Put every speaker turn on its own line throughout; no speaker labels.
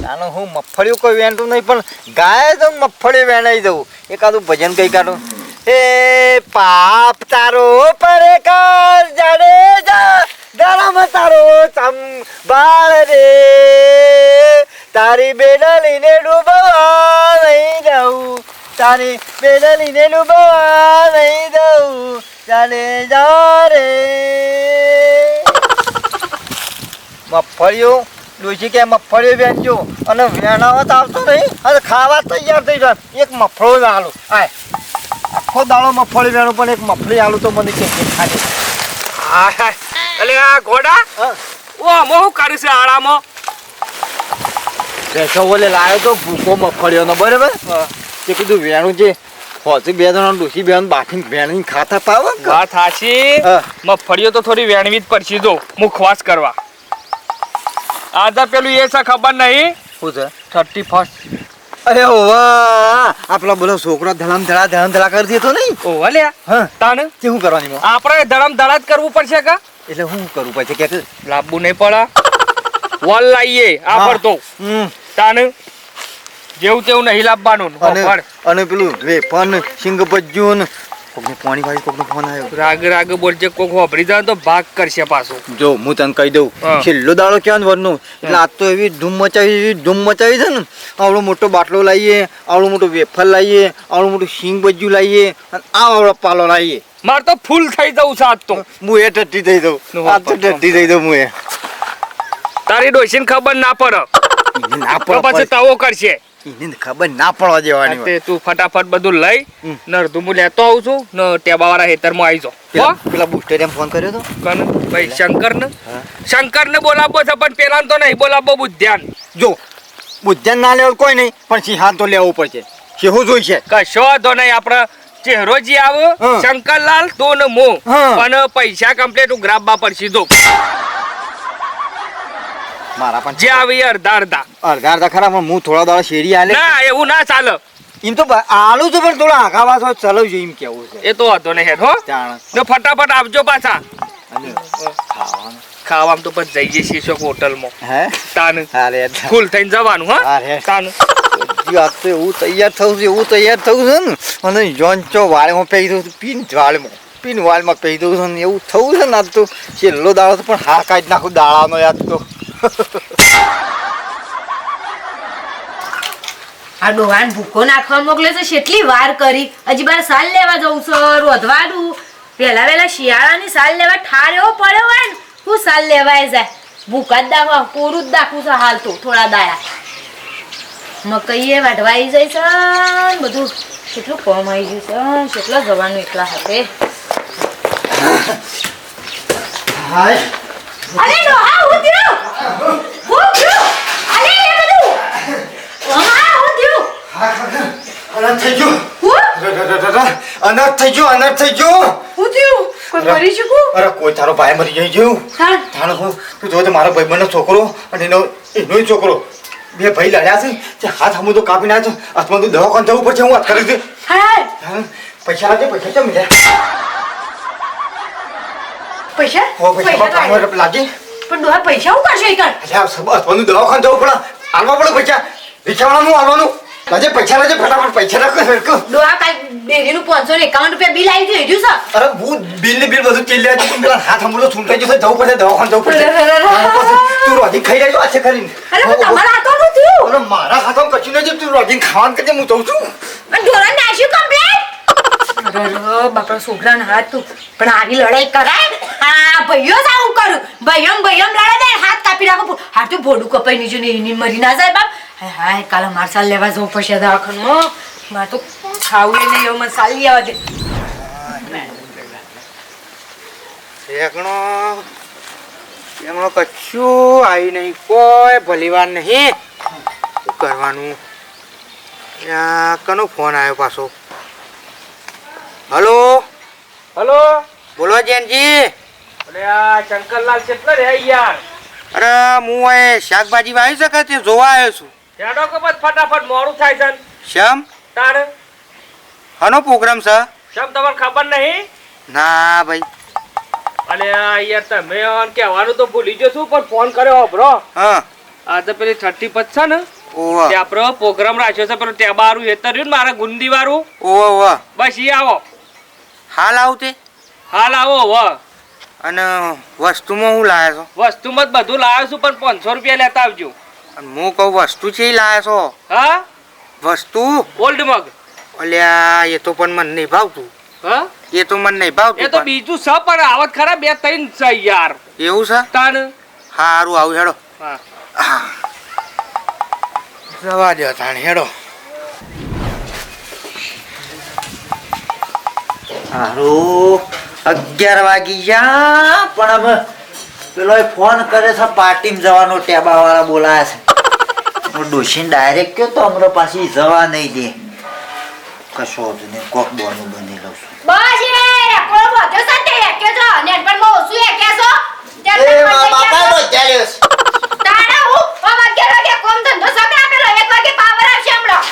આનો હું મગફળીઓ કોઈ વેણતું નહીં પણ ગાય તો મગફળી વેણાઈ દઉં એકાદું ભજન કઈ કાઢું એ પાપ તારો પરે કર જાડેજા ગરમ તારો સંભાળ રે તારી બેડલીને ડૂબવા નહીં દઉં તારી બેડલીને ડૂબવા નહીં દઉં ચાલે જા રે મગફળીઓ ડોશી કે મગફળીઓ વેચજો અને વેણાવત આવતો નહીં અને ખાવા તૈયાર થઈ જાય એક મગફળો જ આલું આય આખો દાડો મગફળી વેણું પણ એક મગફળી આલું તો મને કે ખાલી
હા એટલે આ ઘોડા ઓ હું કર્યું છે આળામાં
પેસો બોલે લાવ્યો તો ભૂકો મગફળીઓનો બરાબર તે કીધું વેણું છે હોતી બે જણા ડોશી બે બાફીને વેણીને ખાતા પાવ
વાત સાચી મગફળીઓ તો થોડી વેણવી જ પડશે જો મુખવાસ કરવા આધા પેલું એ છે ખબર નહીં
શું છે
31
અરે ઓવા આપલા બોલો છોકરો ધડામ ધડા કરી દેતો નહીં
ઓવા લ્યા
હા
તાને
તે શું કરવાની
આપણે ધડામ ધડા જ કરવું પડશે કા
એટલે હું કરવું પડશે કે
લાવવું નહીં પડે વોલ લાવીએ આ પડતો તાને જેવું તેવું નહીં લાવવાનું
અને પેલું વેફન સિંગ ભજ્યું કોકને પાણી વાળી કોકનો ફોન આવ્યો
રાગ બોલજે કોક વાપરી જાય તો ભાગ કરશે પાછો
જો હું તને કહી દઉં છેલ્લો દાડો ક્યાં વરનો એટલે આજ તો એવી ધૂમ મચાવી છે ને આવડો મોટો બાટલો લાવીએ આવડો મોટો વેફર લાવીએ આવડું મોટું સિંગ ભજ્યું લાવીએ અને આવડો પાલો લાવીએ
મારે તો ફૂલ થઈ જવું છે આજ તો
હું એ ટટ્ટી થઈ દઉં આજ તો ટટ્ટી થઈ દઉં હું એ
તારી ડોશીને ખબર ના પડે
ના પડે
પછી તવો કરશે
એને ખબર ના પડવા દેવાની
તું ફટાફટ બધું લઈ ને અડધું હું લેતો આવું છું ને ટેબા વાળા હેતરમાં આવી જાઓ
પેલા બુસ્ટરિયમ ફોન કર્યો તો
કને ભાઈ શંકર ને બોલાવવો છે પણ પેલા તો નહીં બોલાવવો બુદ્ધ્યાન
જો બુદ્ધ્યાન ના લેવું કોઈ નહીં પણ સિંહાન તો લેવું પડશે સિંહું જોઈશે
કશો વાંધો નહીં આપણે ચહેરો જે આવો શંકરલાલ તો ને મો પણ પૈસા કમ્પ્લીટ ઉઘરાવવા પડશે જો
મારા પણ
જે આવી અડધા
ખરા પણ હું થોડા દાડા શેરી આલે
ના એવું ના ચાલે
એમ તો આલુ છે પણ થોડા આઘાવાસ હોય ચલાવજો એમ કેવું છે
એ તો વાંધો નહીં હેઠો ને ફટાફટ આપજો પાછા
અને
ખાવામાં તો પછી જઈએ છીએ શોક હોટલમાં
હે
તાન
હારે
ફૂલ થઈને જવાનું હા તાન
આજ તો એવું તૈયાર થવું છે ને અને જોનચો વાળમાં પહેરી દઉં પીન વાળમાં પહેરી દઉં છું ને એવું થવું છે ને આજ તો છેલ્લો દાડો તો પણ હા કાઢી નાખું દાડાનો યાદ તો
આ ડોહાન ભૂકો નાખવા મોકલે છે કેટલી વાર કરી હજી બાર સાલ લેવા જવું છે રોધવાડું વેલા શિયાળાની સાલ લેવા ઠાર એવો પડ્યો હોય ને હું સાલ લેવાય જાય ભૂકા જ દાખવા કોરું જ દાખવું છે હાલ તો થોડા દાયા મકઈએ વાઢવાઈ જાય છે બધું કેટલું કોમ આવી ગયું છે કેટલા જવાનું એકલા હાથે
હાય
અરે ડોહા ઉતર્યો અરે એ બધું
અનાથ થઈ ગયો અરે કોઈ તારો ભાઈ મરી ગયો તું જો મારો ભાઈબંધનો છોકરો અને એનો છોકરો બે ભાઈ લડ્યા છે તે હાથ હમું તો કાપી નાખ્યો હાથમાં તું દવાખાને જવું પડશે હું વાત કરી દે પૈસા લાગે પૈસા કેમ મળ્યા પૈસા લાગે
પણ ડોહા પૈસા હું કરશો ઈ કર
હાથમાં દવાખાને જવું પડે હાલવા પડે પૈસા રિક્ષાવાળાનું હાલવાનું લાજે પૈસા લાજે ફટાફટ પૈસા નાખ
ડોહા કાલ ડેરીનું 551 રૂપિયા બિલ આવી ગયું છે
અરે હું બિલ બધું તેલ લે તું પેલા હાથ હમણો છૂટાઈ જશે જવું પડે દવાખાને જવું પડે તું રોજી ખાઈ રહ્યો આ છે કરીને
અરે તમારા હાથમાં થયું
અરે મારા હાથમાં કશું નહીં તું રોજી ખાવાનું કરજે હું જઉં છું
અને ઢોરા નાશ્યું કમ્પ્લીટ અરે બાપા છોકરાને હાથ તું પણ આવી લડાઈ કરાય હા ભાઈઓ જ આવું કરું ભાઈઓ લડાઈ દે હાથ કાપી રાખો હાથ તો ભોડું કપાઈ નીચે ને મરી ના જાય બાપ હાય કાલે માર સાલ લેવા જવું પડશે દવાખાનામાં મારે તો ખાવું નહીં એવું મને સાલ લઈ આવવા દે
એમનો કશું આવી નહીં કોઈ ભલીવાર નહીં શું કરવાનું કનો ફોન આવ્યો પાછો હલો બોલો જૈનજી
અરે આ શંકરલાલ કેટલા રે યાર
અરે હું એ શાકભાજી વાવી શકે તે જોવા આવ્યો છું
હેડો કે બસ ફટાફટ મોડું થાય છે
શ્યામ
તારે
હનો પ્રોગ્રામ છે
શ્યામ તમને ખબર નહીં
ના ભાઈ
અને યાર તમે કહેવાનું તો ભૂલી જશું પણ ફોન કર્યો બ્રો
હા
આજે પેલી 30 છે ને
ઓવા
તે આપણો પ્રોગ્રામ રાખ્યો છે પેલો ટેબારું હેતર રહ્યું ને મારા ગુંદી વાળું
ઓવા ઓવા
બસ ઈ આવો
હાલ આવતે
હાલ આવો વ
અને વસ્તુમાં હું લાયા છો
વસ્તુમાં જ બધું લાવ્યો છું પણ 500 રૂપિયા લેતા આવજો
અને હું કહું વસ્તુ છે ઈ લાયા છો
હા
વસ્તુ
ઓલ્ડ મગ
અલ્યા એ તો પણ મને નહીં ભાવતું
હા
એ તો મને નહીં ભાવતું
એ તો
પણ.
બીજું છે પણ આવત ખરા 2-3 છે યાર
એવું છે
તાન
હારું આવું હેડો
હા
જવા દો તાણ હેડો હારું 11 વાગી ગયા પણ હવે પેલો ફોન કરે છે પાર્ટીમાં જવાનો ટેબા વાળા બોલાયા છે હું ડોશીને ડાયરેક્ટ કયો તો હમણાં પાછી જવા નહીં દે કશો જ નહીં કોક બોનું બની લઉં છું
બસ એ કોણ બોધ્યો છે તે કે જો નેટ પર મો ઓછું એ કે છો
એ બાપા નો ચાલ્યો
તારા હું ઓ વાગ્યા વાગે કોમ ધંધો સગા પેલો 1 વાગે પાવર આવશે હમણાં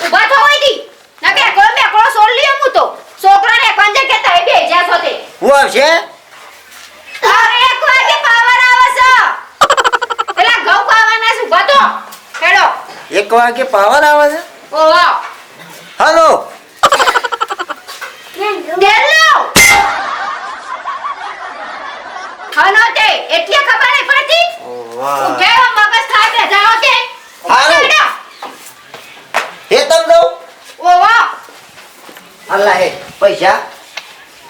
ઊભા થો હોય દી ના કે કોણ મે કોણ સોલ લ્યો હું તો છોકરાને કંજે કે તઈ બેજા છો તે
હું આવશે
અરે 1 વાગે પાવર આવે છે પેલા ઘઉં ખાવાના છે ઊભા તો હેડો
1 વાગે પાવર આવે છે
ઓહો
હાલો
દેલો હનો તે એટલે ખબર નહીં પડતી
વાહ
ઉઠે મગજ થાય કે જાઓ તે
હારું. હે તમ દઉં
ઓહો
અલ્લા હે પૈસા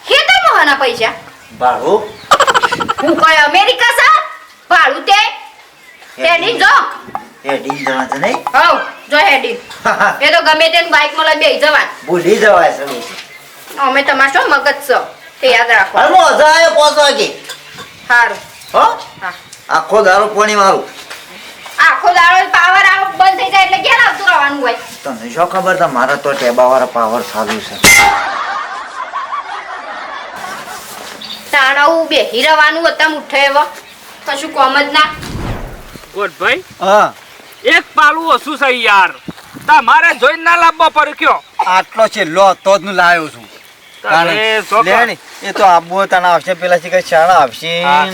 હે તો મોહના પૈસા
ભાડું
હું કોઈ અમેરિકા સા ભાડું તે હેડી જો
હેડી જવા છે નહીં
હવ જો હેડી એ તો ગમે તેન બાઈક માં લઈ બેહી જવાન
ભૂલી જવાય છે ડોશી.
અમે તમાર શું મગજ છો તે યાદ રાખો
હાલો જાય 5 વાગે
હારું
હો
હા
આખો દારૂ પાણી મારું
આખો દાડો પાવર આવ બંધ થઈ જાય એટલે ઘેર આવતું રહેવાનું હોય
તને શું ખબર છે મારા તો ટેબા વાળા પાવર ચાલુ છે
તાણાવું બેહી રહેવાનું હતા ઉઠે એવો કશું કોમ જ ના
ગોઠભાઈ
હા
એક પાલું ઓછું છે યાર તમારે જોઈને ના લાવવો પડ્યો કયો
આટલો છે લો તો જ હું લાવ્યો છું
તમે શું
લે ને, એ તો આબુ તને આવશે પેલા છે કે શાળા આવશે
હા.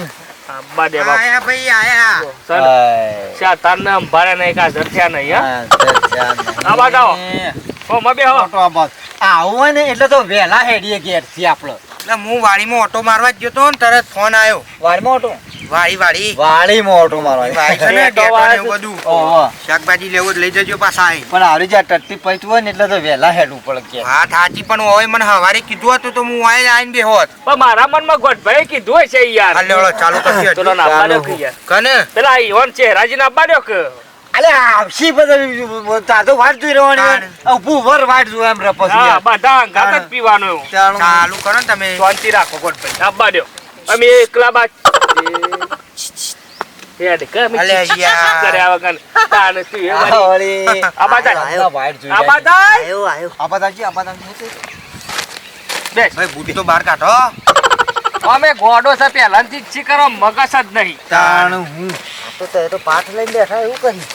આબા દે બાપ
આયા ભાઈ આયા
ચાલ શા તારને અંભારે નહીં કાજર થયા નહીં હા આબા જાઓ. હો મબે હો
આવું હોય ને એટલે તો વહેલા હેડીએ ઘેર થી આપડે
એટલે હું વાડીમાં ઓટો મારવા જ ગયો તો ને તરત ફોન આવ્યો
વાડીમાં ઓટો
વાડી
વાડીમાં ઓટો મારવાનો
વાડી છે ને
ઓટો
ડેટો ને
વાળા
એવું બધું
ઓહો
શાકભાજી લેવું જ લઈ જજો પાછા આઈ
પણ આવી જ્યાં ટટ્ટી પૈતું હોય ને એટલે તો વહેલા હેડવું પડે કે
હા થાચી પણ હવે મને હવારે કીધું હતું તો હું આઈને બે હોત
પણ મારા મનમાં ગોઠભાઈ કીધું હશે યાર
હાલે હળો ચાલુ કરજો
પેલો નાપા દો કે યાર
કને
પેલા ઈવન ચહેરાજી નાપા દો કે
અલે આવશી બધા તાતો વાટ જોઈ રહેવાની ઉભું વર વાટ જોઈ એમ રે પછી
હા
યાર.
બધા અંગાત જ પીવાનું એવું
ચાલુ કરો ને તમે
શાંતિ રાખો ગોઠભાઈ નાપા દો અમે એકલા બાદ હેડ કે અમે
અલે યાર.
કર્યા વગર તાને તું એ
આ
વાળી
વળી.
આ બાજુ.
આ વાટ જોઈ
આ
જાય.
બાજુ.
આયો.
બેસ
ભાઈ બુદ્ધિ તો બહાર કાઢો
અમે ગોડો છે પહેલાથી જ કરો મગજ જ નહીં
તાણ હું તો તો પાઠ લઈને બેઠા એવું કરી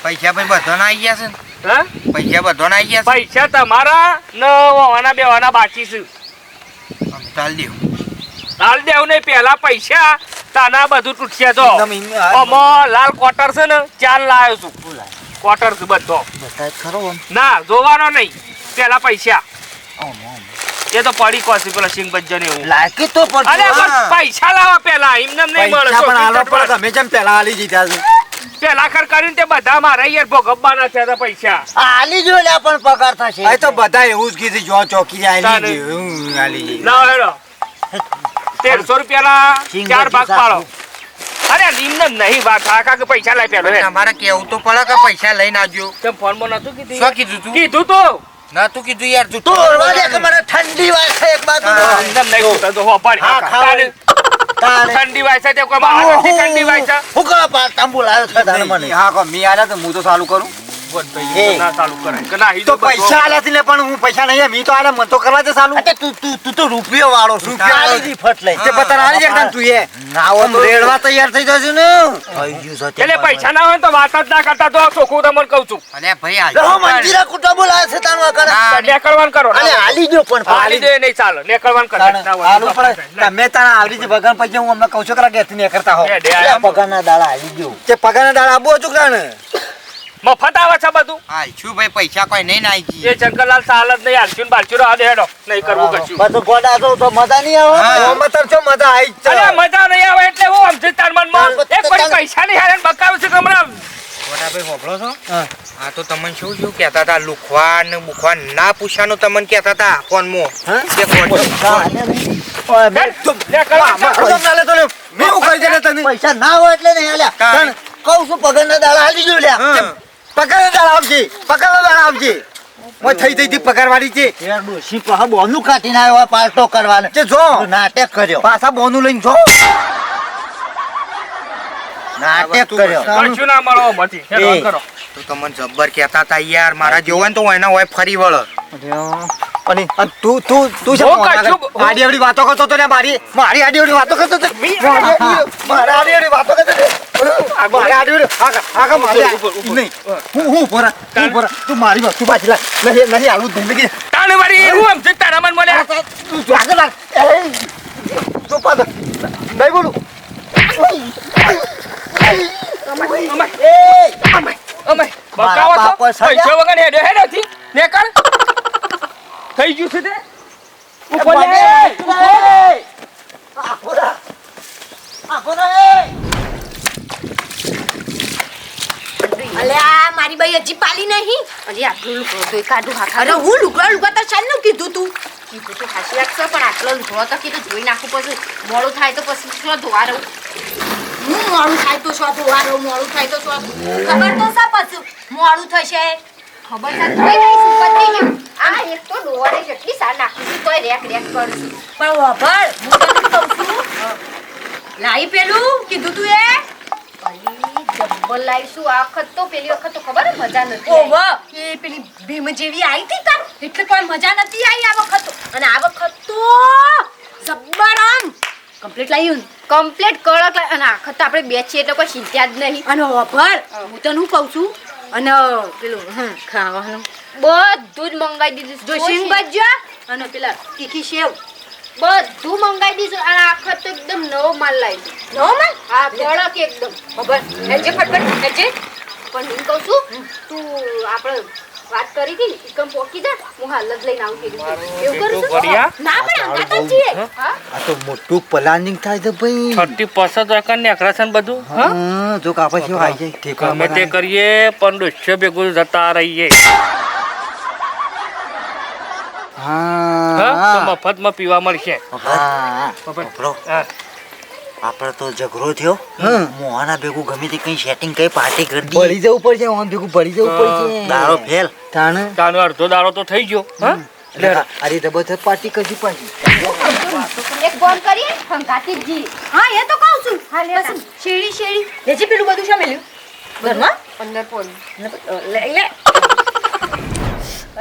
પૈસા ભાઈ બધાના આવી ગયા છે ને
હા
પૈસા બધાના આવી ગયા
પૈસા તમારા ન વાના બેવાના બાકી છે
છે અમે ચાલ દેવું
હાલ દેવું નહીં પેલા પૈસા તાના બધું તૂટશે તો
એકદમ ઈમ-
અમો લાલ કોટર છે ને 4 લાવ્યો છું કોટર છે બધો
બતાય ખરો આમ.
ના જોવાનો નહીં પેલા પૈસા
આમ, આમ.
એ તો પડી કોસી પેલા સિંગ બચ્ચન એવું
લાયકી તો પડતું.
અરે પણ
હા.
પૈસા લાવો પેલા એમને નહીં મળે
પૈસા પણ આલો
ચોખ્ખી
પણ તમે જેમ પેલા આલી દીધા છે
પેલા ખર કરીને તે બધા મારા યાર ભોગવવાના છે તો પૈસા
આલી જો લે પણ પગાર થશે આ તો બધા એવું જ કીધું જો ચોકી આલી ગયું આલી ગઈ
ના હેડો 1300 રૂપિયાના
સિંગ
4 ભાગ
બચ્ચી
પાડો અરે નિમને નહીં વાત કાકા કે પૈસા લાય પેલો હે
તમારે કેવું તો પડે કે પૈસા લઈને આવજો
તેમ ફોનમાં નતું કીધું
શું કીધું તું
કીધું તો
નતું કીધું યાર તું
તો ઓરવા દે કે મને ઠંડી વાય છે એક બાજુ
હા.
નિમને નહીં કીધું તો હો પાડી
હા, ખાવા. તાણે
ઠંડી વાય છે તે કોઈ બહાર નથી ઠંડી વાય છે
હું કરવા પાર તાંબુ લાવ્યો છે તારે મને
હા કો મી આલ્યા તો હું તો ચાલુ કરું
એ.
ના ચાલુ કરે કે ના
તો પૈસા આલ્યા છે ને પણ હું પૈસા નહીં મી તો આલે મન તો કરવા દે ચાલુ તું તો રૂપિયો વાળો છું
રૂપિયો વાળો.
આલી ફટ લઈ
તે પતન આલી જાય ને
તું એ ના ઓમ રેડવા તૈયાર થઈ જશે ને થઈ ગયું છે
એટલે પૈસા ના હોય તો વાત જ ના કરતા તો ચોખ્ખું તમને કહું છું
અલે ભાઈ
રહો
હાલ
મંજીરા કુટુંબો લાવે છે તાનું અકડ
ના,
નેકળવાન કરો
અને આલી દો પણ
આલી દે નહીં ચાલો નેકળવાન કરો
આલુ પણ તમે તારા આવડી છે ભગવાન પછી હું અમને કહું છું કે ઘેરથી નહીં કરતા હો
એ ડે આયા.
પગારના દાડા આલી ગયો તે પગારના દાડા આબો છું કાને
મફત આવે છે બધું.
હાલશું ભાઈ પૈસા કોઈ નહીં નાખી.
એ શંકરલાલ સાલ જ નહીં હાલશું બાલશું આ હેડો નહીં કરવું કશું.
બધું ગોડા તો મજા નહીં આવે
હા.
ઓમાં તો જો મજા આવી જ છે.
અરે મજા નહીં આવે એટલે હું સમજી તાર મનમાં
તાર
એક કોઈ પૈસા નહીં હારે બકાવે છે કે હમણાં
ગોડાભાઈ હોભળો છો
હા.
આ તો તમને શું કહેતા હતા લુખવા ને બુખવા ના પૂછવાનું તમને કહેતા હતા ફોનમાં
હા?
કે
પૈસા ના હોય એટલે નહીં આલ્યા
તાણ.
કહું છું પગારના દાડા હાલી ગયો લ્યા
હા.
પગારના દાડા આવશે પગારના દાડા આવશે મોય થઈ થઈ પગારવાળી છે યાર ડોશી પાછા બોનું કાઢીને આવ્યો પાર્ટો કરવાનો છે જો નાટક કર્યો પાછા બોનું લઈને જો નાટક કર્યો
કશું ના મળો મથી હેડો
એ.
કરો.
તો તમને જબ્બર કહેતા હતા યાર મારા જેવો ને તો એના હોય ફરી વળ
અને તું છે
હું કશું-
આડી અવડી વાતો કરતો તો ને મારી આડી અવડી વાતો કરતો તો મારી આડી અવડી વાતો કરતો તો મારી આડી અવડી આગળ મારી નહીં હું પોરા તું મારી વસ્તુ પાછી લાગ નહીં આલું જિંદગી
તાણે વાળી એવું સમજી તારા મન મળે
તું આગળ લાગ તું પાછળ નહીં બોલું
અમે બકાવો છો
બાપો સજા.
પૈસા વગર હેડો હેડોથી નેકળ થઈ ગયું છે તે ઉપર લે.
અલ્યા મારી બાઈ હજી પાલી નહીં હજી આટલું લુગડો તો કાઢું હાથ અરે હું લુગડા તો ચાલ ને કીધું તું તો હાસી લાગશે પણ આટલો લુગડો તો કીધું ધોઈ નાખું પછી મોડું થાય તો પછી શું ધોવા રહું હું મોડું થાય તો શું ધોવા રહું મોડું થાય તો શું ખબર તો સા પછી મોડું થશે ખબર છે ધોઈ નાખીશું પતી ગયું આ એક તો ડોવાડે જેટલી સાર નાખું છું તોય રેક કરશું પણ વભળ હું તને કહું છું લાઈ પેલું કીધું તું એ ડબલ લાઈશું આ વખત તો પેલી વખત તો ખબર મજા નથી ઓહો એ પેલી ભીમ જેવી આવી હતી તાર એટલે કોઈ મજા નથી આવી આ વખત તો અને આ વખત તો જબ્બર આમ કમ્પ્લીટ લાવ્યું કમ્પ્લીટ કડક અને આ વખત તો આપણે બે છીએ એટલે કોઈ ચિંતા જ નહીં અને ઓફર હું તને હું કહું છું અને પેલું ખાવાનું બધું જ મંગાવી દીધું ડોશિંગ ભજીયા અને પેલા તીખી સેવ બધું મંગાવી દીધું અને આ વખત તો એકદમ નવો માલ લાવી નવો માલ હા કડક એકદમ ખબર હેજે ફટફટ હેજે પણ હું કહું છું તું આપણે વાત કરી હતી એકમ પોકી જા હું હાલ જ લઈને આવું કીધું એવું કરું છું
બઢિયા.
ના પણ અંગાતા જ છીએ હા
આ તો મોટું પ્લાનિંગ થાય છે ભાઈ
30% રકમ ને અકરાસન બધું હા
હા જો કાપા જેવું આવી જાય ઠીક
ગમે તે કરીએ પણ દોસ્યો ભેગું જતા રહીએ હા તો
હા
મફતમાં પીવા મળશે
હા
હા.
આપણે તો ઝઘડો થયો મોહના ભેગું ગમે તે કઈ સેટિંગ કઈ પાર્ટી કરી દી ભળી જવું પડશે ઓન ભેગું ભળી જવું પડશે દારો ફેલ તાણે
તાનો અડધો દાડો તો થઈ ગયો હા
અરે જબરદસ્ત પાર્ટી કરી પાછી
એક બોલ કરીએ હંગાતી જ જી હા એ તો કહું છું હા લે શેડી શેડી લેજે પેલું બધું શા મેલ્યું ઘરમાં 15 પોન લે લે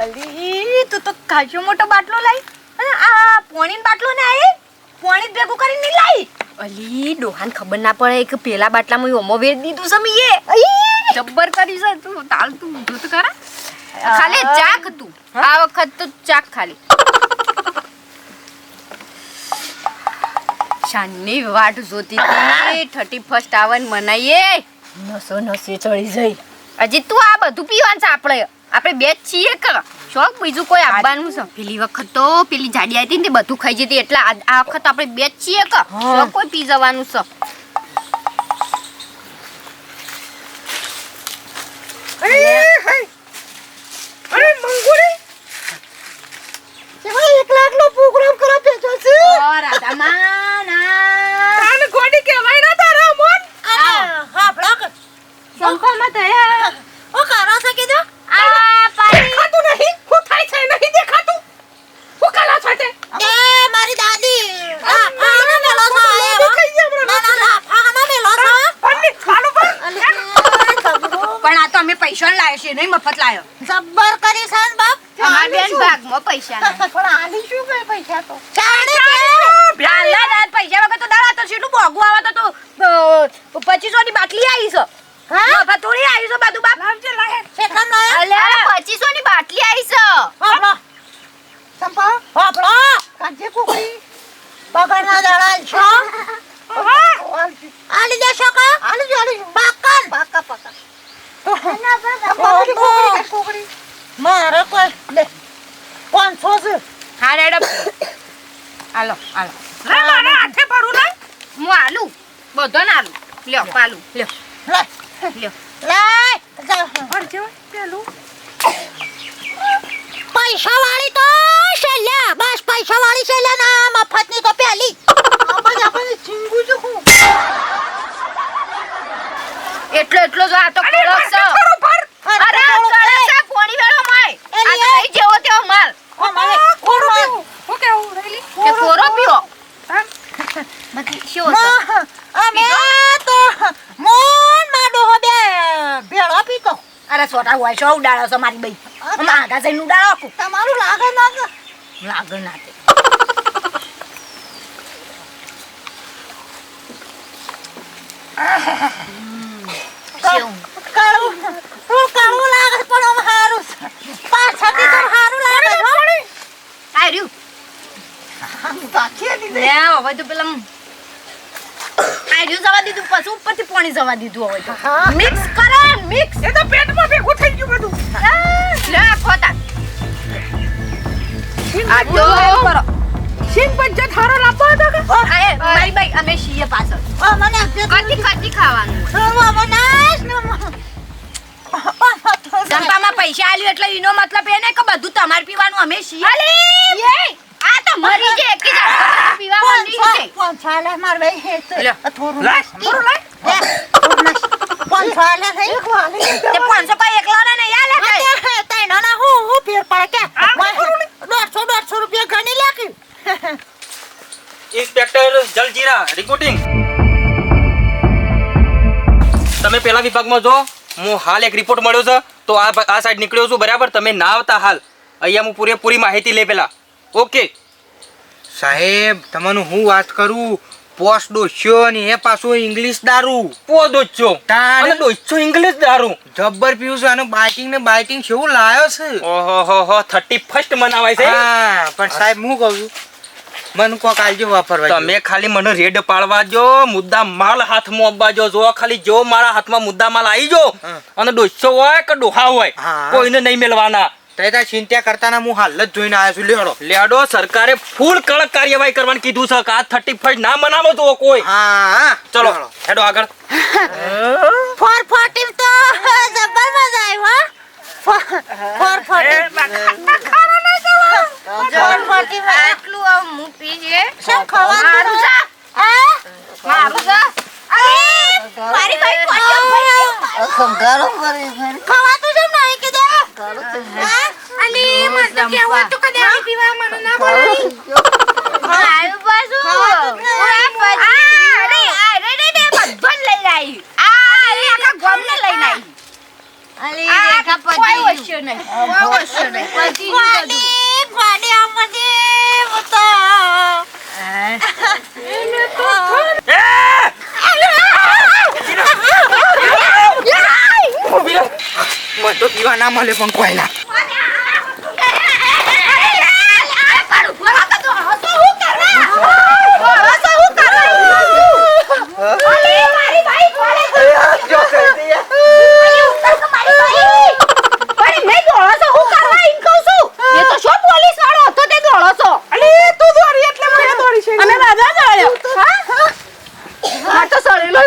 અલી તું તો કાજો મોટો બાટલો લાઈ અને આ પોણીન બાટલો ને આઈ પોણી ભેગું કરીને નહીં લાઈ અલી ડોહાન ખબર ના પડે કે પેલા બાટલામાં ઓમો વેર દીધું છે મીએ જબ્બર કરી છે તું તાલ તું ઊંધું તો કરા ખાલી ચાક તું આ વખત તો ચાક ખાલી શાનની વાટ જોતી હતી 31st આવન મનાઈએ નસો નસે ચડી જઈ હજી તું આ બધું પીવાનું છે આપણે બે જ છીએ કે શોખ બીજું કોઈ આવવાનું છે પેલી વખત તો પેલી જાડી આવી હતી ને તે બધું ખાઈ જતી એટલે આ વખત આપણે બે જ છીએ કે શોખ કોઈ પી જવાનું છે
અરે મંગુરી તાન ગોડી કહેવાય ના તારા મોન દેખાતું નહીં હું થાય છે નહીં દેખાતું હું કાલા છો તે
પણ આ તો અમે પૈસા લાવ્યો છે નહીં મફત લાવ્યો
જબ્બર કરી સાન બાપ
અમાર બેન ભાગમાં પૈસા
થોડા આલી શું કઈ પૈસા તો
આલા રાત પૈસા વગર તો દાડા તો કેટલું મોંઘું આવે તો 2500 ની બાટલી આવી છે હા બા થોડી આવી છે બાદુ બાપ લાવજે લાય
શેખમ લાય
અલ્યા 2500 ની બાટલી આવી છે
હોપલો સંપા હોપલો કાજે કુકડી પગરના દાડા છો આલી દે શોકા આલી બાકન બાકા પકા તો ના તારે કોઈ લે 500 છે
હા રેડો હાલો હાલો
મારા હાથે ભરું લે
હું આલું બધો ના આલું લ્યો પાલું લ્યો
લે
લ્યો
લે જા
અરજો પેલું
પૈસા વાળી તો શૈલ્યા બસ પૈસા વાળી શૈલ્યા ના મફતની તો પહેલી આપણે ચીંગુ જો હું
એટલો જો આ તો કળશ છે અરે આ કળશ છે કોણી વેળો માય આ તો નહીં જેવો તેવો માલ
કોરો પીવું
હું કેવું રેલી કે કોરો પીવો મતલબ શું હતો
અમે તો મોન માડો બે ભેળો પીતો
અરે છોટા હોય છો ઉડાડો છો મારી બઈ માગા જઈને ઉડાડો કુ
તમારું લાગે ના
લાગે ના તે
કાળું લાગે પણ આમ હારું પાછળથી તો હારું લાગે
આ રહ્યું
બાકી
લે હવે તો પેલા આ રહ્યું જવા દીધું પછી ઉપરથી પાણી જવા દીધું હવે તો મિક્સ કરો મિક્સ
એ તો પેટમાં ભેગું થઈ ગયું બધું
લે ખોટા આ જો કરો
સિંગ પંચાયત હારો લાપો હતો કે
અરે મારી બાઈ અમે છીએ પાછળ
મને
કટી ખાવાનું
બનાસ
સંપામાં પૈસા આલ્યું એટલે એનો મતલબ એ નહીં કે બધું તમારે પીવાનું અમે છીએ આ તો મરી જે એક જ પીવા માંડી છે
પંચાલે માર ભાઈ હે
લે.
થોડું પંચાલે હે એક વાલે
તે 500 કોઈ એકલા ને યાર લે કઈ
તૈનો ના હું ફેર પડે કે 150 રૂપિયા ગણી લેકી
ઇન્સ્પેક્ટર જલજીરા રિપોર્ટિંગ. તમે પેલા વિભાગમાં જો હું હાલ એક રિપોર્ટ મળ્યો છે તો આ સાઈડ નીકળ્યો છું બરાબર. તમે ના આવતા હાલ અહીંયા હું પૂરેપૂરી માહિતી લે પેલા. ઓકે
સાહેબ તમને હું વાત કરું પોસ ડોસ્યો ને એ પાછો ઇંગ્લિશ દારૂ
પોદો છો
તાણ.
અને દોસ્તો ઇંગ્લિશ દારૂ
જબ્બર પીવું છે અને બાઇકિંગ કેવું લાયો છે
ઓહો 31st મનાવાય છે.
હા પણ સાહેબ હું કહું છું મન કોક આલજો વાપરવા
તમે ખાલી મને રેડ પાડવા જો મુદ્દા માલ હાથમાં આપવા જો ખાલી જો મારા હાથમાં મુદ્દા માલ આવી જો
હા.
અને ડોસ્યો હોય કે ડોહા હોય
હા.
કોઈને નહીં મેળવાના.
તૈતા ચિંતા કરતા ના હું હાલ જ જોઈને આવ્યો છું લેડો
લેડો સરકારે ફૂલ કડક કાર્યવાહી કરવાનું કીધું છે કે આ 31st ના મનાવો તો કોઈ.
હા
ચલો
લેડો.
હેડો આગળ.
440 તો જબર મજા આવ્યો 440
આટલું હું પીજે
શું ખવાનું
મારું છે મારું છે અરે મારી બાઈ
ખંગારો કરી ખવાતું છે નહીં કે દે
અલી મત કેવું તો કદે આવી પીવા મને ના બોલાવી આવ્યું પાછું અરે બધું લઈને આવી અરે આખા ગામને લઈને આવી અલી દેખા પછી કોઈ વસ્તુ નહીં પછી
ગાડી આમાંથી બતા
મને તો પીવા ના મળે પણ કોઈ ના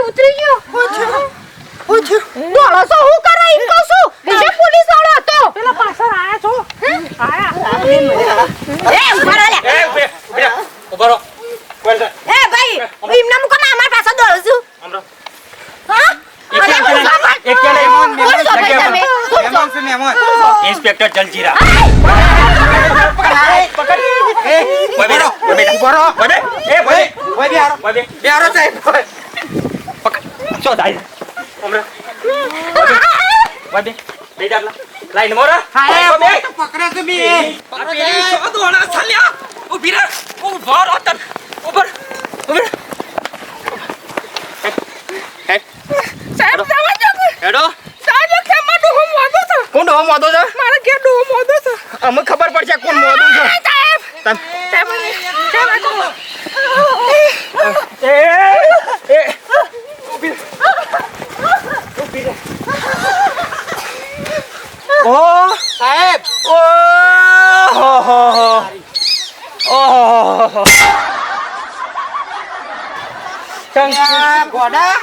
ઉતરી ગયો દોડો છો હું કરવા એમ કહું છું બીજો પોલીસ વાળો હતો પેલા પાછળ આયા છો ઉભા રહો લે
ઉભા રહો.
એ ભાઈ એમના મુકો ના અમાર પાસે દોડું છું
હમણાં.
હા
એક ક્યાં
મહેમાન છે મહેમાન
ઇન્સ્પેક્ટર જલજીરા.
બેહારો સાહેબ
લાઈન મોરા
પકડે છે બી
અમે ખબર પડશે કોણ મોદું છે.
સાહેબ
ઓ
ગોડા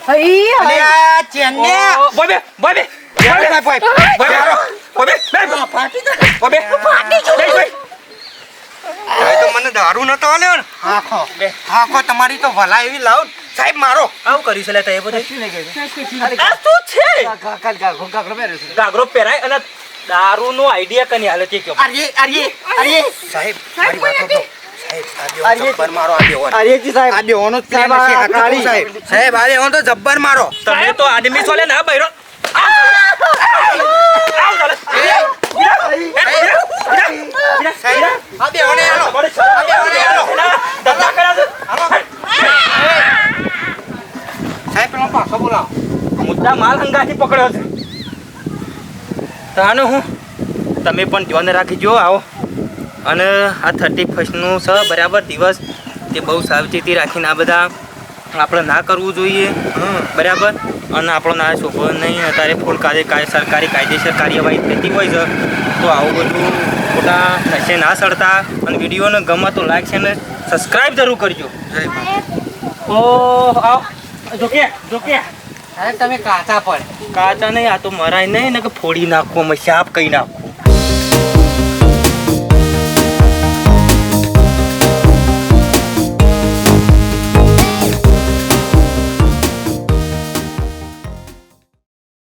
હઈ
અને
હઈ.
આ ચેન્ને
બોય બે બોય બે
બોય બે, બોય.
બોય બે બોય બે
ફાટી
બોય બે બોય
હવે તો મને દારૂ નતો આલ્યો ને હાખો
બે.
હાખો તમારી તો ભલા એવી લાવ ને. સાહેબ મારો
આવું કર્યું છે લે તે બધું
શું નહીં કર્યું?
આ શું છે
ઘોંઘાકડો પહેર્યો છે.
ગાગરો પહેરાય અને દારૂનો આઈડિયા કની હાલે તે કયો
અરે સાહેબ મારી વાત સાંભળો. સાહેબ આ બેહોનો
અરે.
જબ્બર મારો આ બેહોનો.
અરેજી સાહેબ
આ બેહોનો જ પ્લાન
સાહેબ,
હશે,
આ
હાચું કહું
કાળી.
સાહેબ સાહેબ આ બેહોનો તો જબ્બર મારો
તમે તો આદમી છો લે ના બૈરો
સાહેબ આ બેહોને આલો આ બેહોને આલો સાહેબ પેલો પાછો બોલાવો
મુદ્દા માલ હંગાથી પકડ્યો છે તાનો હું તમે પણ ધ્યાન રાખીજો આવો અને આ 31st નું છે બરાબર દિવસ તે બહુ સાવચેતી રાખીને આ બધા આપણે ના કરવું જોઈએ બરાબર અને આપણો ના છોકરો નહીં અત્યારે ફૂલ સરકારી કાયદેસર કાર્યવાહી થતી હોય છે તો આવું બધું ખોટા નશે ના સડતા અને વિડીયોને ગમે તો લાઈક છે ને સબસ્ક્રાઈબ જરૂર કરજો ઓ આવો જોકે
સાહેબ તમે કાચા પડે
કાચા નહીં આ તો મરાય નહીં ને કે ફોડી નાખવો અમે શાપ કહી નાખો